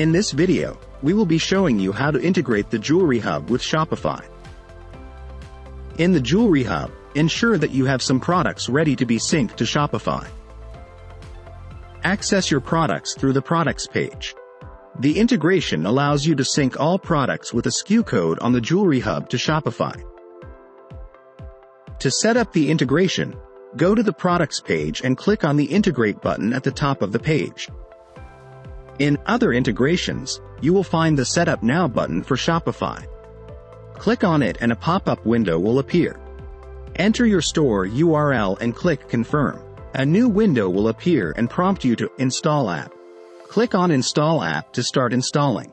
In this video, we will be showing you how to integrate the Jewelry Hub with Shopify. In the Jewelry Hub, ensure that you have some products ready to be synced to Shopify. Access your products through the Products page. The integration allows you to sync all products with a SKU code on the Jewelry Hub to Shopify. To set up the integration, go to the Products page and click on the Integrate button at the top of the page. In Other Integrations, you will find the Setup Now button for Shopify. Click on it and a pop-up window will appear. Enter your store URL and click Confirm. A new window will appear and prompt you to install app. Click on Install app to start installing.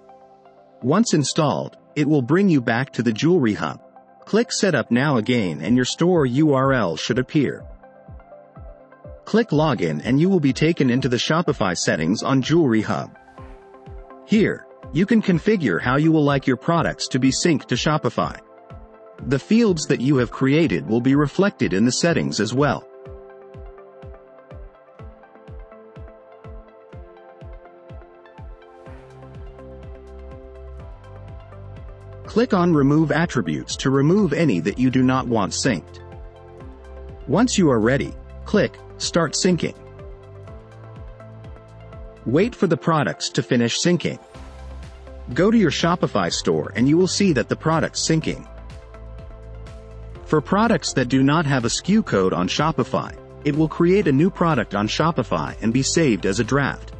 Once installed, it will bring you back to the Jewelry Hub. Click Setup Now again and your store URL should appear. Click Login and you will be taken into the Shopify settings on Jewelry Hub. Here, you can configure how you will like your products to be synced to Shopify. The fields that you have created will be reflected in the settings as well. Click on Remove Attributes to remove any that you do not want synced. Once you are ready, click Start Syncing. Wait for the products to finish syncing. Go to your Shopify store and you will see that the product's syncing. For products that do not have a SKU code on Shopify, it will create a new product on Shopify and be saved as a draft.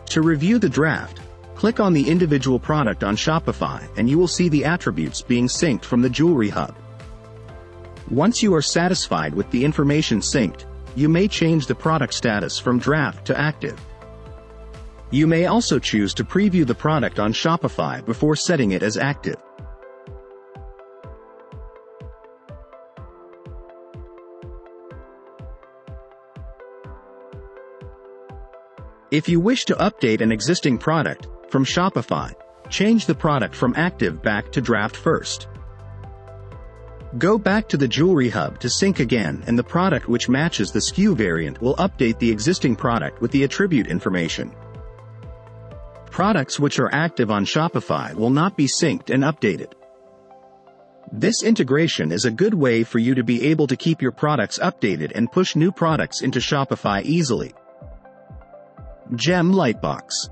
To review the draft, click on the individual product on Shopify and you will see the attributes being synced from the Jewelry Hub. Once you are satisfied with the information synced, you may change the product status from draft to active. You may also choose to preview the product on Shopify before setting it as active. If you wish to update an existing product from Shopify, change the product from active back to draft first. Go back to the Jewelry Hub to sync again and the product which matches the SKU variant will update the existing product with the attribute information. Products which are active on Shopify will not be synced and updated. This integration is a good way for you to be able to keep your products updated and push new products into Shopify easily. Gem Lightbox.